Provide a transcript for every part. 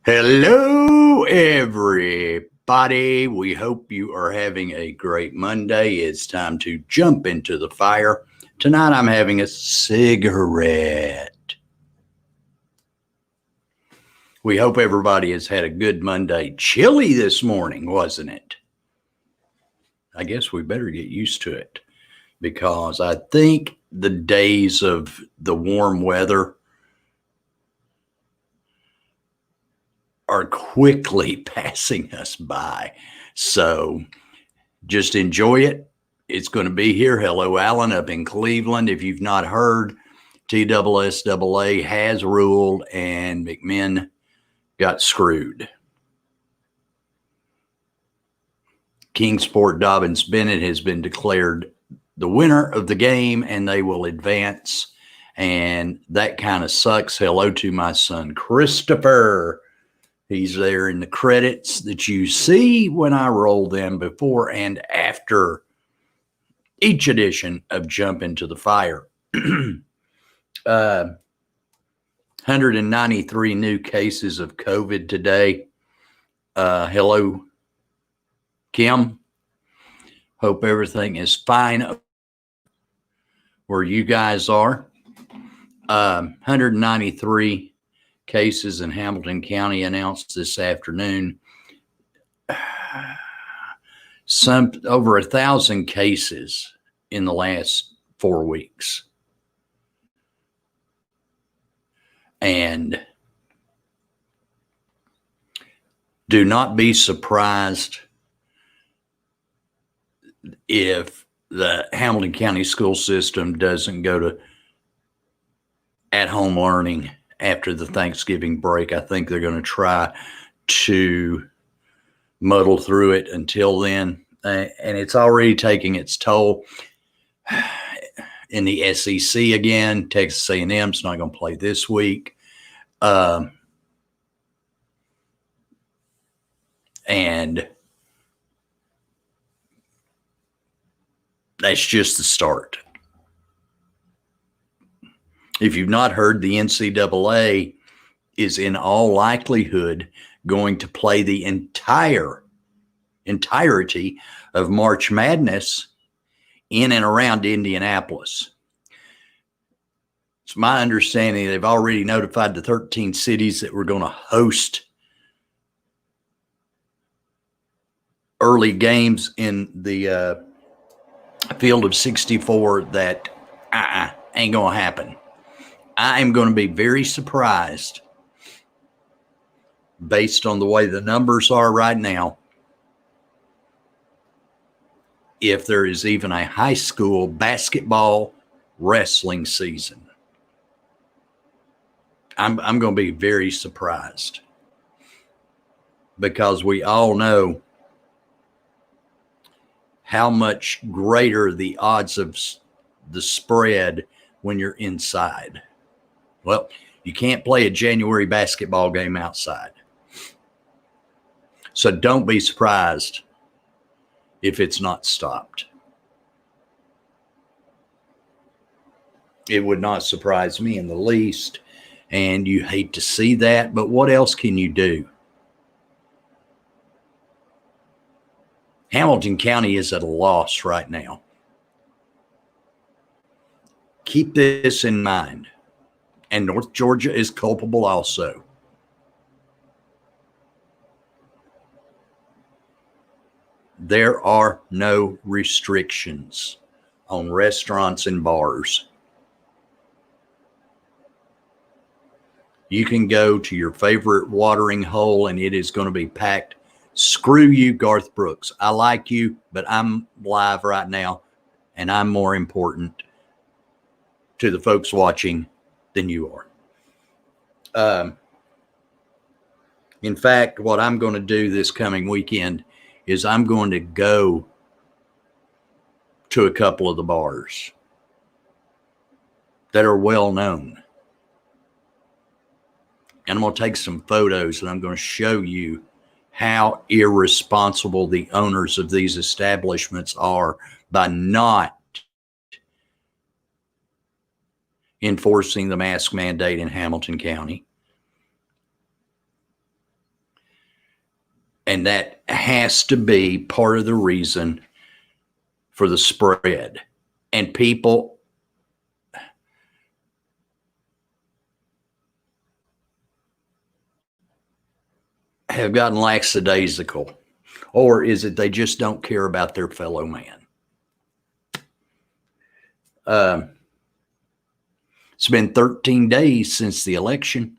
Hello, everybody. We hope you are having a great Monday. It's time to jump into the fire. Tonight, I'm having a cigarette. We hope everybody has had a good Monday. Chilly this morning, wasn't it? I guess we better get used to it because I think the days of the warm weather are quickly passing us by. So just enjoy it. It's going to be here. Hello, Alan, up in Cleveland. If you've not heard, TSSAA has ruled and McMinn got screwed. Kingsport Dobbins Bennett has been declared the winner of the game and they will advance. And that kind of sucks. Hello to my son, Christopher. He's there in the credits that you see when I roll them before and after each edition of Jump Into the Fire. 193 new cases of COVID today. Hello, Kim. Hope everything is fine where you guys are. 193 cases in Hamilton County announced this afternoon. Over 1,000 cases in the last 4 weeks. And do not be surprised if the Hamilton County school system doesn't go to at-home learning after the Thanksgiving break. I think they're going to try to muddle through it until then. And it's already taking its toll. In the SEC again, Texas A&M's not going to play this week. And that's just the start. If you've not heard, the NCAA is in all likelihood going to play the entirety of March Madness in and around Indianapolis. It's my understanding they've already notified the 13 cities that we're going to host early games in the field of 64 that ain't going to happen. I am going to be very surprised based on the way the numbers are right now if there is even a high school basketball wrestling season. I'm going to be very surprised because we all know how much greater the odds of the spread when you're inside. Well, you can't play a January basketball game outside. So don't be surprised if it's not stopped. It would not surprise me in the least. And you hate to see that, but what else can you do? Hamilton County is at a loss right now. Keep this in mind. And North Georgia is culpable also. There are no restrictions on restaurants and bars. You can go to your favorite watering hole and it is going to be packed. Screw you, Garth Brooks. I like you, but I'm live right now and I'm more important to the folks watching than you are. In fact, what I'm going to do this coming weekend is I'm going to go to a couple of the bars that are well known. And I'm going to take some photos and I'm going to show you how irresponsible the owners of these establishments are by not enforcing the mask mandate in Hamilton County. And that has to be part of the reason for the spread. And people have gotten lackadaisical. Or is it they just don't care about their fellow man? It's been 13 days since the election.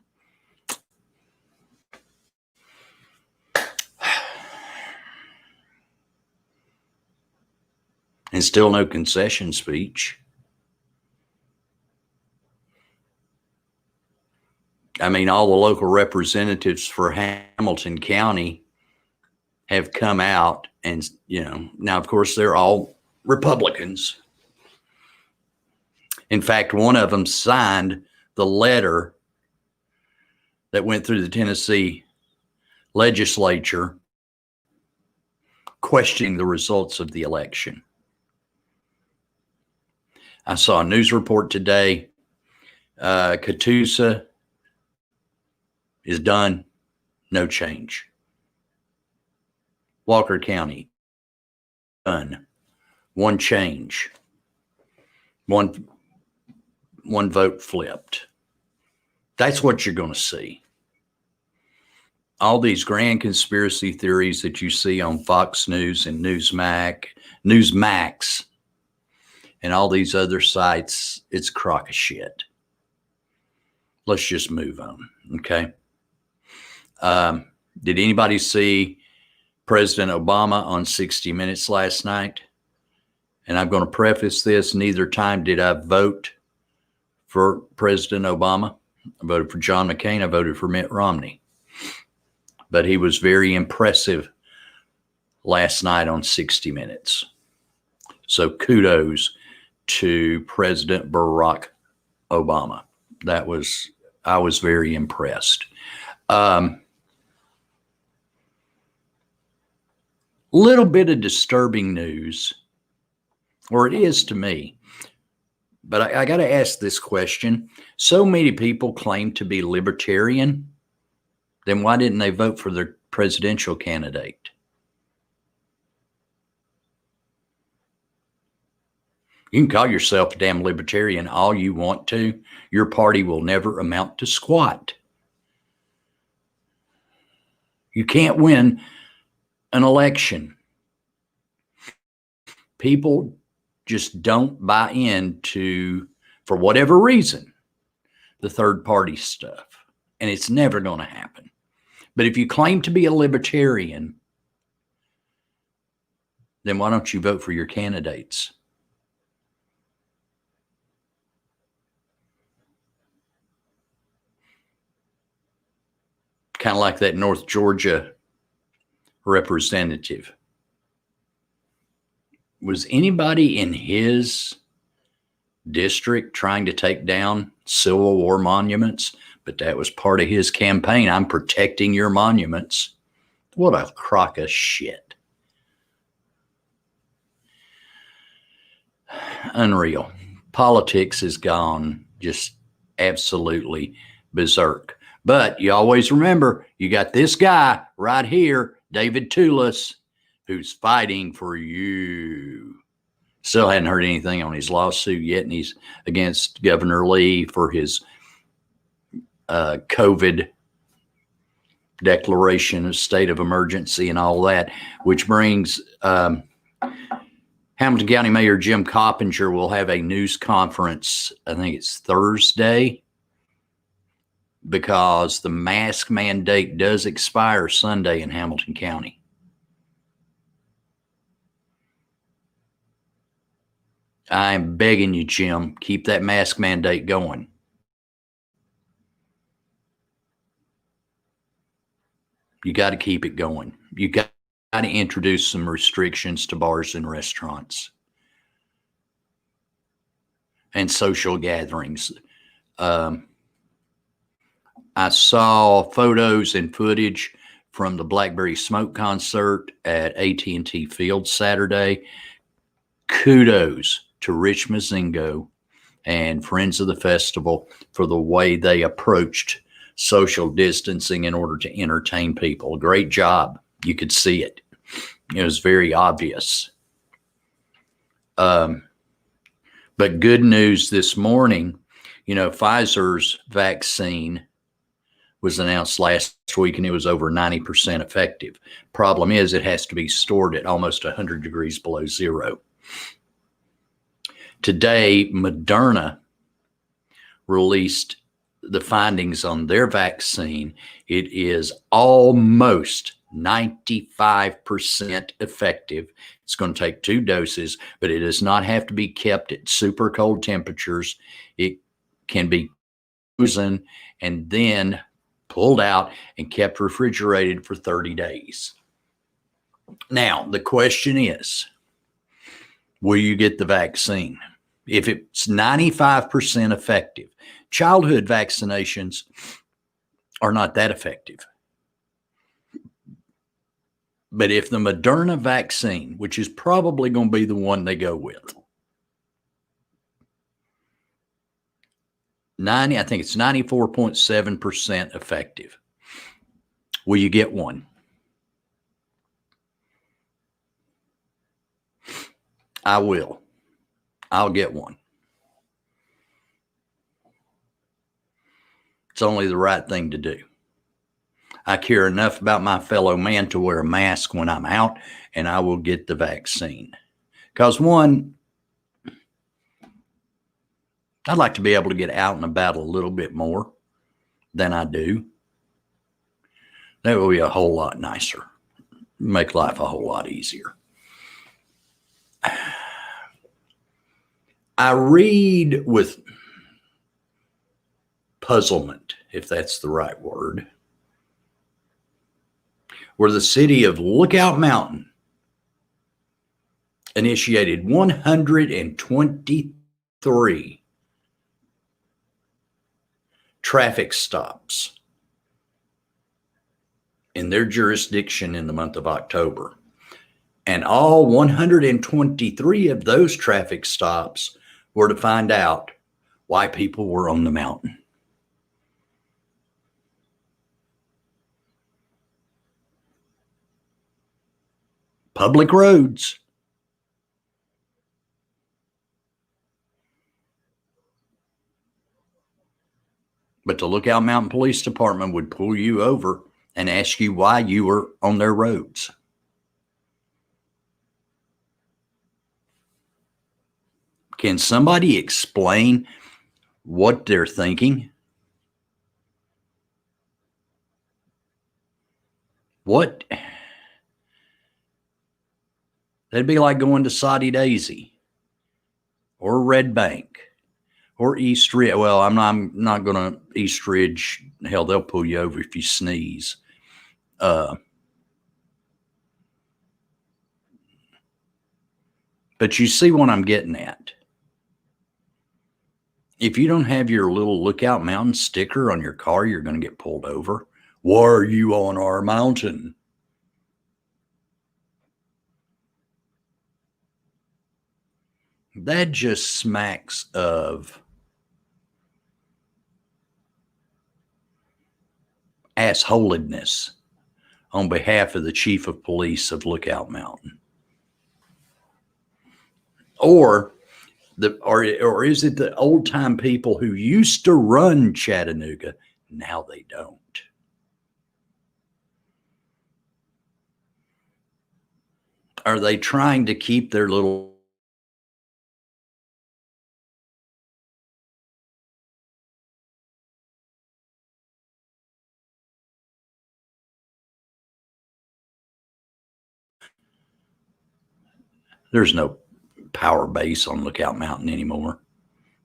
And still no concession speech. I mean, all the local representatives for Hamilton County have come out and, now, of course, they're all Republicans. In fact, one of them signed the letter that went through the Tennessee legislature questioning the results of the election. I saw a news report today. Catoosa is done. No change. Walker County, done. One change. One vote flipped. That's what you're going to see. All these grand conspiracy theories that you see on Fox News and Newsmax, and all these other sites, it's a crock of shit. Let's just move on, okay? Did anybody see President Obama on 60 Minutes last night? And I'm going to preface this, neither time did I vote for President Obama. I voted for John McCain. I voted for Mitt Romney. But he was very impressive last night on 60 Minutes. So kudos to President Barack Obama. I was very impressed. Little bit of disturbing news, or it is to me, but I got to ask this question. So many people claim to be libertarian, then why didn't they vote for their presidential candidate? You can call yourself a damn libertarian all you want to. Your party will never amount to squat. You can't win an election. People just don't buy into, for whatever reason, the third party stuff. And it's never going to happen. But if you claim to be a libertarian, then why don't you vote for your candidates? Kind of like that North Georgia representative. Was anybody in his district trying to take down Civil War monuments? But that was part of his campaign. I'm protecting your monuments. What a crock of shit. Unreal. Politics has gone just absolutely berserk. But you always remember, you got this guy right here, David Toulis, who's fighting for you. Still hadn't heard anything on his lawsuit yet, and he's against Governor Lee for his COVID declaration of state of emergency and all that, which brings Hamilton County Mayor Jim Coppinger will have a news conference, I think it's Thursday, because the mask mandate does expire Sunday in Hamilton County. I'm begging you, Jim, keep that mask mandate going. You got to keep it going. You got to introduce some restrictions to bars and restaurants and social gatherings. I saw photos and footage from the Blackberry Smoke concert at AT&T Field Saturday. Kudos to Rich Mozingo and Friends of the Festival for the way they approached social distancing in order to entertain people. Great job. You could see it. It was very obvious. But good news this morning, Pfizer's vaccine was announced last week and it was over 90% effective. Problem is it has to be stored at almost 100 degrees below zero. Today, Moderna released the findings on their vaccine. It is almost 95% effective. It's going to take 2 doses, but it does not have to be kept at super cold temperatures. It can be frozen and then pulled out and kept refrigerated for 30 days. Now, the question is, will you get the vaccine? If it's 95% effective, childhood vaccinations are not that effective. But if the Moderna vaccine, which is probably going to be the one they go with, I think it's 94.7% effective. Will you get one? I will. I'll get one. It's only the right thing to do. I care enough about my fellow man to wear a mask when I'm out, and I will get the vaccine. Because one, I'd like to be able to get out and about a little bit more than I do. That will be a whole lot nicer. Make life a whole lot easier. I read with puzzlement, if that's the right word, where the city of Lookout Mountain initiated 123 traffic stops in their jurisdiction in the month of October. And all 123 of those traffic stops were to find out why people were on the mountain. Public roads. But the Lookout Mountain Police Department would pull you over and ask you why you were on their roads. Can somebody explain what they're thinking? What? That'd be like going to Soddy Daisy or Red Bank or East Ridge. Well, I'm not going to East Ridge. Hell, they'll pull you over if you sneeze. But you see what I'm getting at. If you don't have your little Lookout Mountain sticker on your car, you're going to get pulled over. Why are you on our mountain? That just smacks of assholedness on behalf of the chief of police of Lookout Mountain. Or is it the old time people who used to run Chattanooga? Now they don't. Are they trying to keep their little there's no power base on Lookout Mountain anymore.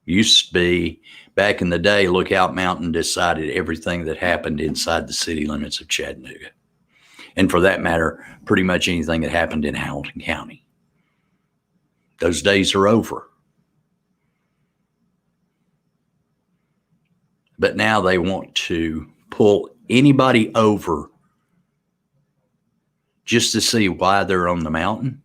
Used to be, back in the day, Lookout Mountain decided everything that happened inside the city limits of Chattanooga. And for that matter, pretty much anything that happened in Hamilton County. Those days are over. But now they want to pull anybody over just to see why they're on the mountain.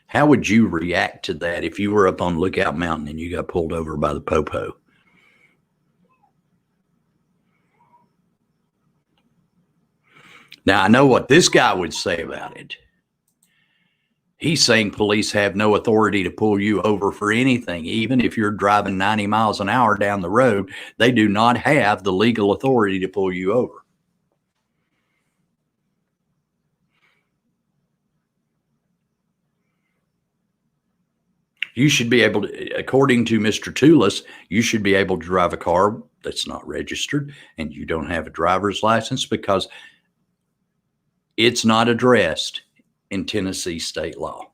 How would you react to that if you were up on Lookout Mountain and you got pulled over by the popo? Now, I know what this guy would say about it. He's saying police have no authority to pull you over for anything. Even if you're driving 90 miles an hour down the road, they do not have the legal authority to pull you over. You should be able to, according to Mr. Toulis, you should be able to drive a car that's not registered and you don't have a driver's license because it's not addressed in Tennessee state law.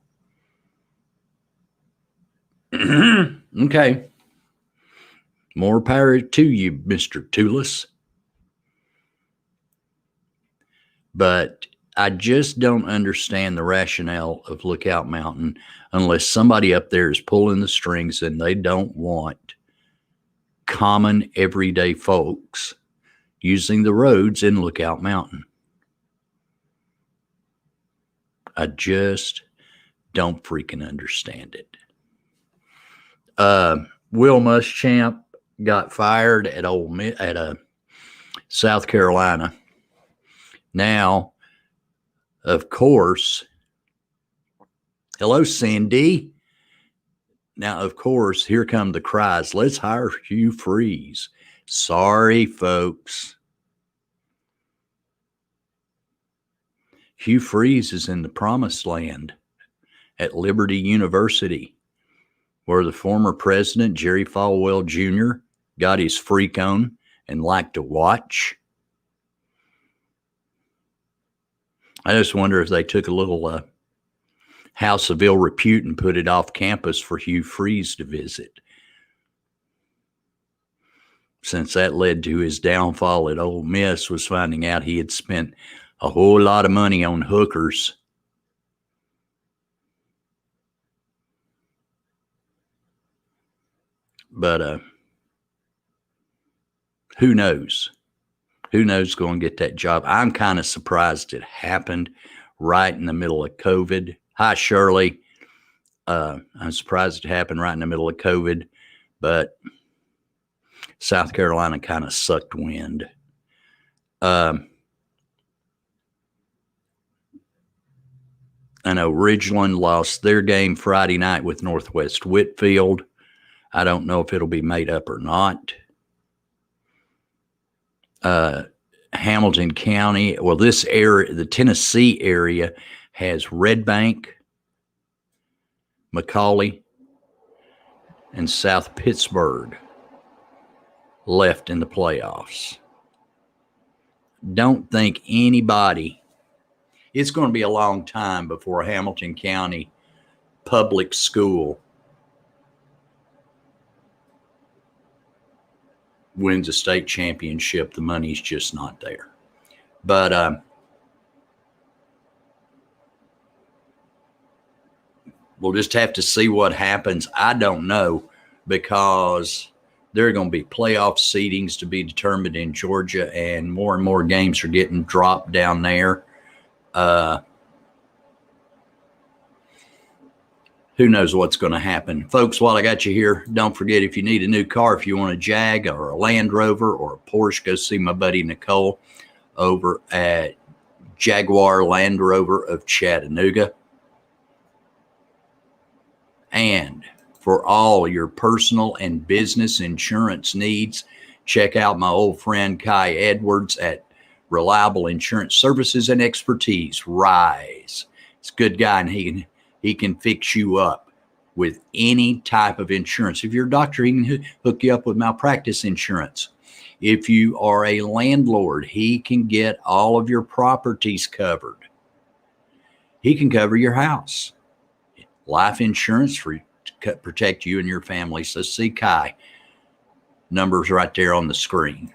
Okay. More power to you, Mr. Toulis. But I just don't understand the rationale of Lookout Mountain unless somebody up there is pulling the strings and they don't want common everyday folks using the roads in Lookout Mountain. I just don't freaking understand it. Will Muschamp got fired at South Carolina. Now, of course, hello, Cindy. Now, of course, here come the cries. Let's hire Hugh Freeze. Sorry, folks. Hugh Freeze is in the promised land at Liberty University, where the former president, Jerry Falwell Jr., got his freak on and liked to watch. I just wonder if they took a little House of Ill Repute and put it off campus for Hugh Freeze to visit, since that led to his downfall at Ole Miss, was finding out he had spent a whole lot of money on hookers. But who knows? Who knows going to get that job? I'm kind of surprised it happened right in the middle of COVID. Hi, Shirley. I'm surprised it happened right in the middle of COVID, but South Carolina kind of sucked wind. I know Ridgeland lost their game Friday night with Northwest Whitfield. I don't know if it'll be made up or not. Hamilton County, well, this area, the Tennessee area, has Red Bank, McCallie, and South Pittsburgh left in the playoffs. Don't think anybody, it's going to be a long time before a Hamilton County public school wins a state championship. The money's just not there. But we'll just have to see what happens. I don't know, because there are going to be playoff seedings to be determined in Georgia, and more games are getting dropped down there. Who knows what's going to happen. Folks, while I got you here, don't forget, if you need a new car, if you want a Jag or a Land Rover or a Porsche, go see my buddy Nicole over at Jaguar Land Rover of Chattanooga. And for all your personal and business insurance needs, check out my old friend Kai Edwards at Reliable Insurance Services and Expertise, RISE. It's a good guy, and he can fix you up with any type of insurance. If you're a doctor, he can hook you up with malpractice insurance. If you are a landlord, he can get all of your properties covered. He can cover your house. Life insurance to protect you and your family. So see Kai. Numbers right there on the screen.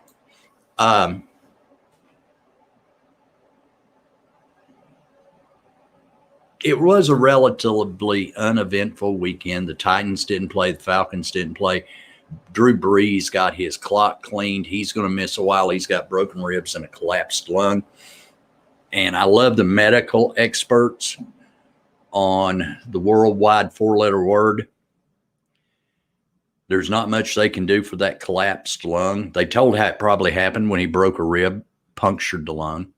It was a relatively uneventful weekend. The Titans didn't play. The Falcons didn't play. Drew Brees got his clock cleaned. He's going to miss a while. He's got broken ribs and a collapsed lung. And I love the medical experts on the worldwide four-letter word. There's not much they can do for that collapsed lung. They told how it probably happened when he broke a rib, punctured the lung.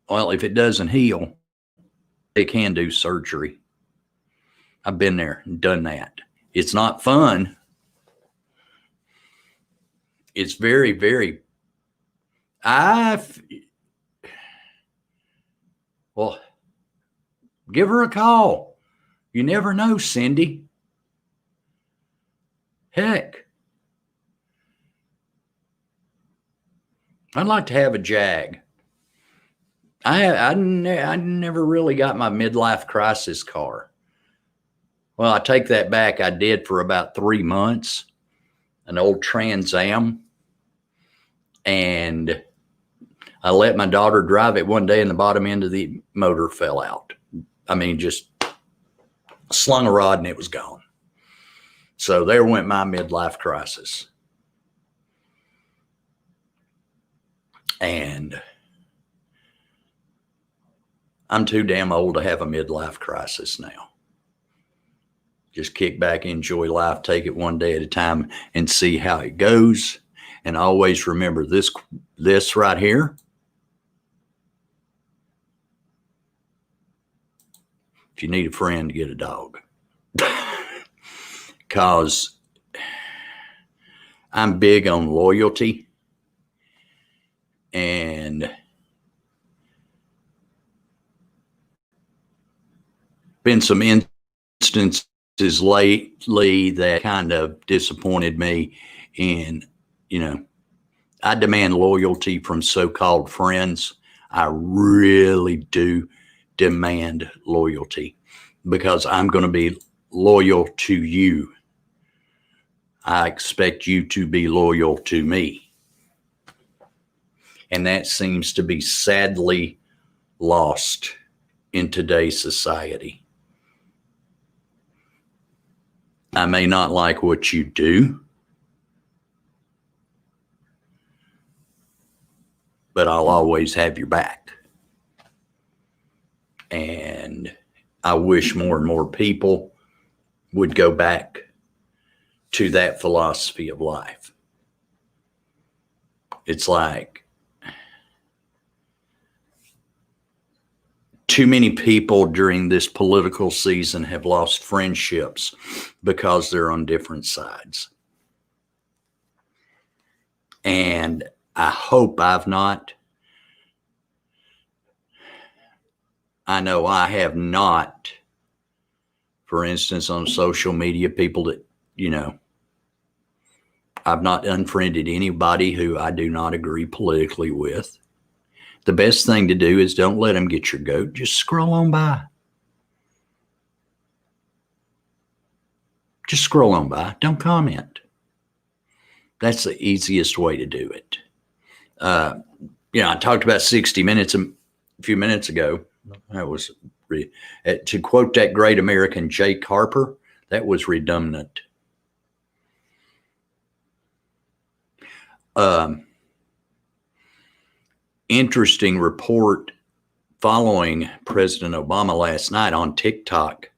Well, if it doesn't heal, they can do surgery. I've been there and done that. It's not fun. It's very, very, well, give her a call. You never know, Cindy. Heck, I'd like to have a Jag. I never really got my midlife crisis car. Well, I take that back. I did for about 3 months, an old Trans Am. And I let my daughter drive it one day, and the bottom end of the motor fell out. I mean, just slung a rod and it was gone. So there went my midlife crisis. And I'm too damn old to have a midlife crisis now. Just kick back, enjoy life, take it one day at a time, and see how it goes. And always remember this right here. If you need a friend, get a dog. Because I'm big on loyalty. And been some instances lately that kind of disappointed me in, I demand loyalty from so-called friends. I really do demand loyalty, because I'm going to be loyal to you. I expect you to be loyal to me. And that seems to be sadly lost in today's society. I may not like what you do, but I'll always have your back. And I wish more and more people would go back to that philosophy of life. It's like too many people during this political season have lost friendships because they're on different sides. And I hope I've not. I know I have not, for instance, on social media, people that, I've not unfriended anybody who I do not agree politically with. The best thing to do is don't let them get your goat. Just scroll on by. Just scroll on by. Don't comment. That's the easiest way to do it. I talked about 60 Minutes a few minutes ago. That was, to quote that great American Jake Harper, that was redundant. Interesting report following President Obama last night on TikTok,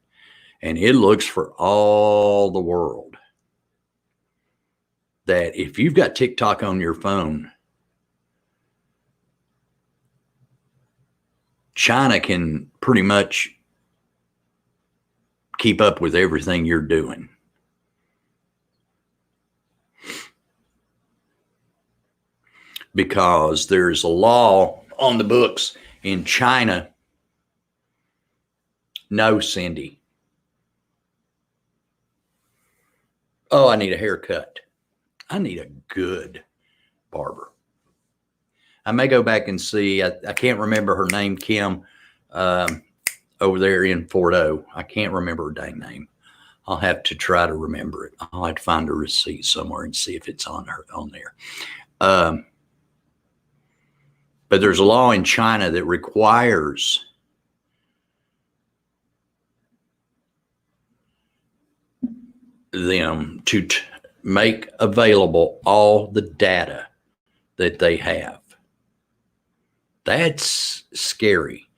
and it looks for all the world that if you've got TikTok on your phone, China can pretty much keep up with everything you're doing. Because there's a law on the books in China. No, Cindy. Oh, I need a haircut. I need a good barber. I may go back and see. I can't remember her name, Kim, over there in Fort O. I can't remember her dang name. I'll have to try to remember it. I'll have to find a receipt somewhere and see if it's on there. But there's a law in China that requires them to make available all the data that they have. That's scary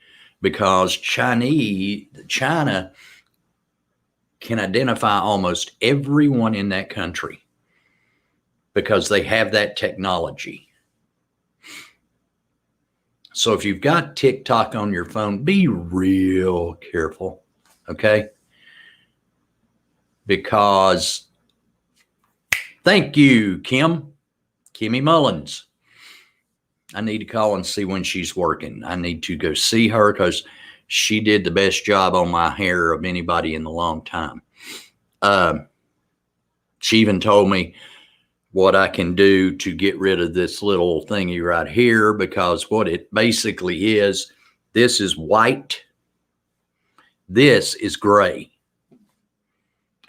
because China can identify almost everyone in that country because they have that technology. So if you've got TikTok on your phone, be real careful, okay? Because, thank you, Kimmy Mullins. I need to call and see when she's working. I need to go see her because she did the best job on my hair of anybody in a long time. She even told me what I can do to get rid of this little thingy right here, because what it basically is, this is white, this is gray.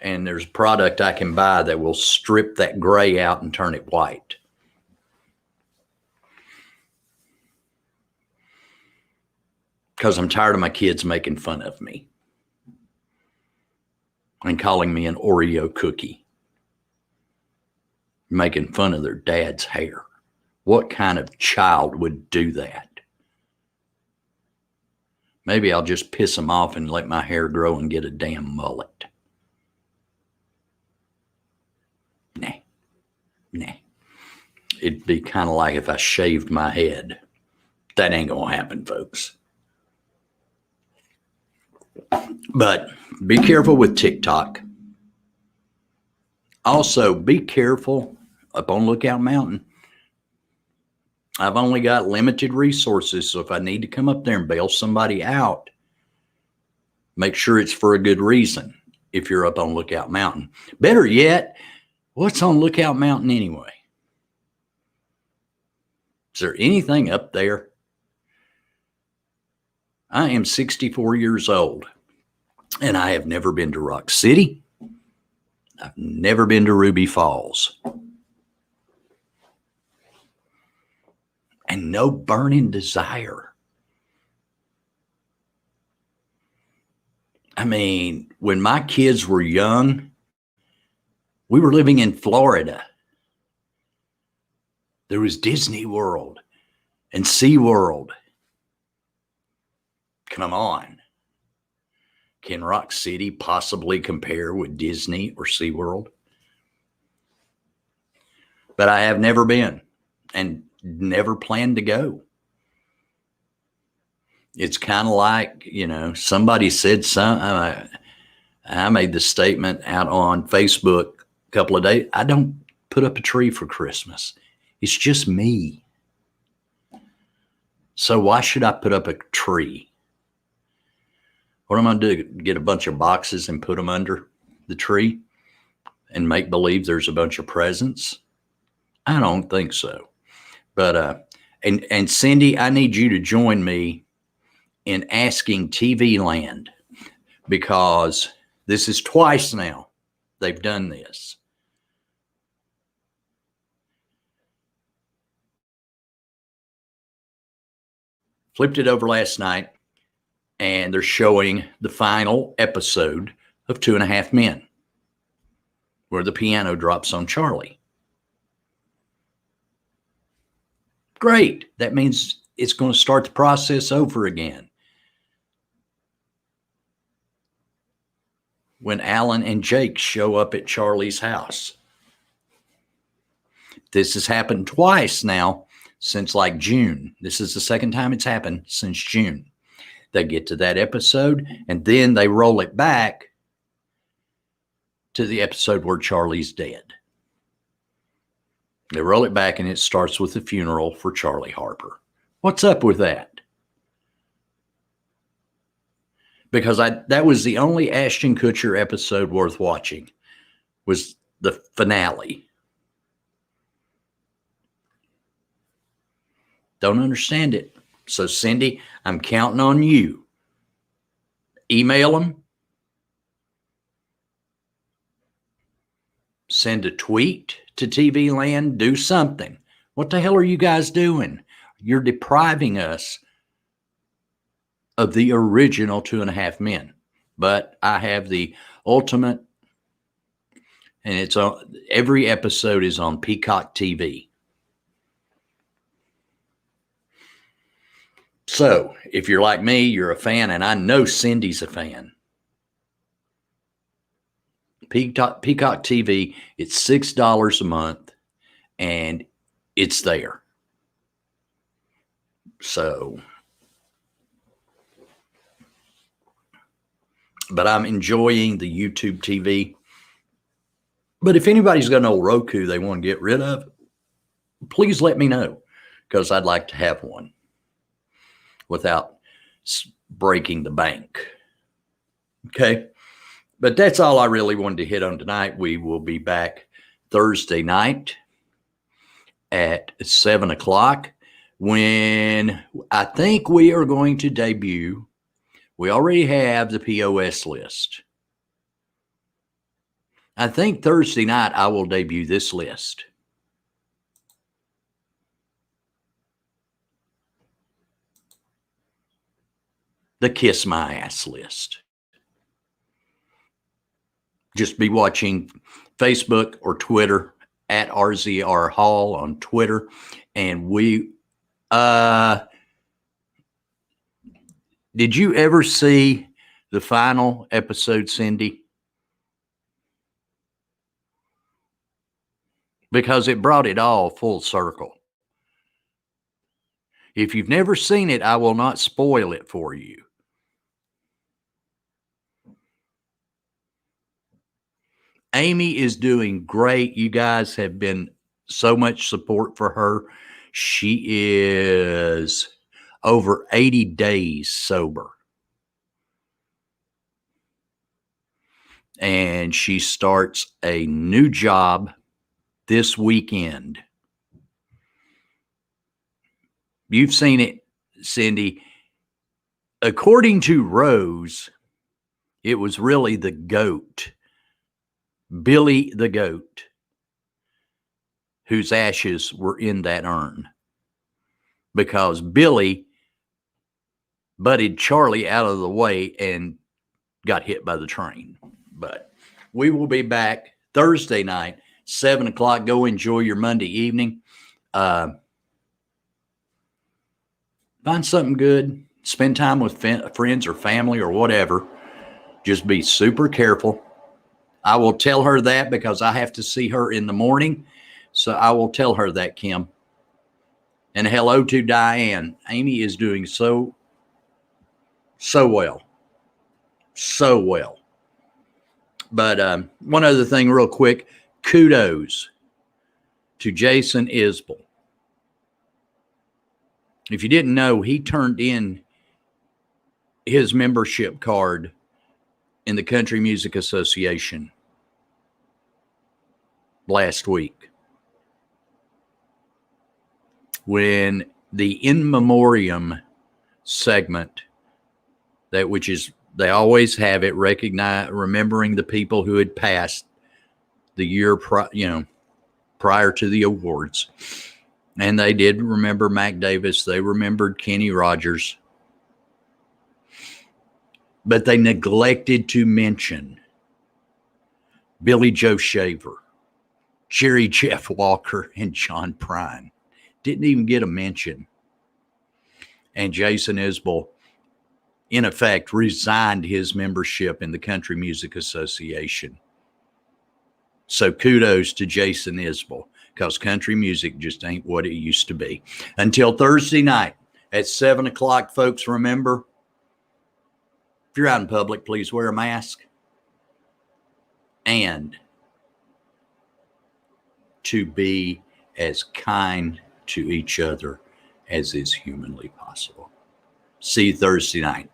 And there's a product I can buy that will strip that gray out and turn it white. Because I'm tired of my kids making fun of me and calling me an Oreo cookie. Making fun of their dad's hair. What kind of child would do that? Maybe I'll just piss them off and let my hair grow and get a damn mullet. Nah. It'd be kind of like if I shaved my head. That ain't gonna happen, folks. But be careful with TikTok. Also, be careful up on Lookout Mountain. I've only got limited resources, so if I need to come up there and bail somebody out, make sure it's for a good reason if you're up on Lookout Mountain. Better yet, what's on Lookout Mountain anyway? Is there anything up there? I am 64 years old, and I have never been to Rock City. I've never been to Ruby Falls. And no burning desire. I mean, when my kids were young, we were living in Florida. There was Disney World and SeaWorld. Come on. Can Rock City possibly compare with Disney or SeaWorld? But I have never been and never planned to go. It's kind of like, somebody said something. I made the statement out on Facebook a couple of days. I don't put up a tree for Christmas. It's just me. So why should I put up a tree? What am I going to do? Get a bunch of boxes and put them under the tree and make believe there's a bunch of presents? I don't think so. But, and Cindy, I need you to join me in asking TV Land, because this is twice now they've done this. Flipped it over last night, and they're showing the final episode of 2.5 Men, where the piano drops on Charlie. Great. That means it's going to start the process over again. When Alan and Jake show up at Charlie's house. This has happened twice now since like June. This is the second time it's happened since June. They get to that episode, and then they roll it back to the episode where Charlie's dead. They roll it back, and it starts with the funeral for Charlie Harper. What's up with that? Because that was the only Ashton Kutcher episode worth watching, was the finale. Don't understand it. So, Cindy, I'm counting on you. Email them. Send a tweet to TV Land. Do something. What the hell are you guys doing? You're depriving us of the original 2.5 Men. But I have the ultimate, and it's on, every episode is on Peacock TV. So, if you're like me, you're a fan, and I know Cindy's a fan. Peacock TV, it's $6 a month, and it's there. So, but I'm enjoying the YouTube TV. But if anybody's got an old Roku they want to get rid of, please let me know, because I'd like to have one without breaking the bank. Okay. But that's all I really wanted to hit on tonight. We will be back Thursday night at 7 o'clock when I think we are going to debut. We already have the POS list. I think Thursday night I will debut this list. The Kiss My Ass list. Just be watching Facebook or Twitter at RZR Hall on Twitter. And did you ever see the final episode, Cindy? Because it brought it all full circle. If you've never seen it, I will not spoil it for you. Amy is doing great. You guys have been so much support for her. She is over 80 days sober. And she starts a new job this weekend. You've seen it, Cindy. According to Rose, it was really the goat, Billy the goat, whose ashes were in that urn, because Billy butted Charlie out of the way and got hit by the train. But we will be back Thursday night, 7 o'clock. Go enjoy your Monday evening. Find something good. Spend time with friends or family or whatever. Just be super careful. I will tell her that because I have to see her in the morning. So I will tell her that, Kim. And hello to Diane. Amy is doing so well. So well. But one other thing real quick. Kudos to Jason Isbell. If you didn't know, he turned in his membership card in the Country Music Association last week, when the in memoriam segment, that which is, they always have it, remembering the people who had passed the year prior to the awards. And they did remember Mac Davis. They remembered Kenny Rogers. But they neglected to mention Billy Joe Shaver, Jerry Jeff Walker, and John Prine. Didn't even get a mention. And Jason Isbell, in effect, resigned his membership in the Country Music Association. So kudos to Jason Isbell, because country music just ain't what it used to be. Until Thursday night at 7 o'clock, folks, remember, if you're out in public, please wear a mask. And to be as kind to each other as is humanly possible. See you Thursday night.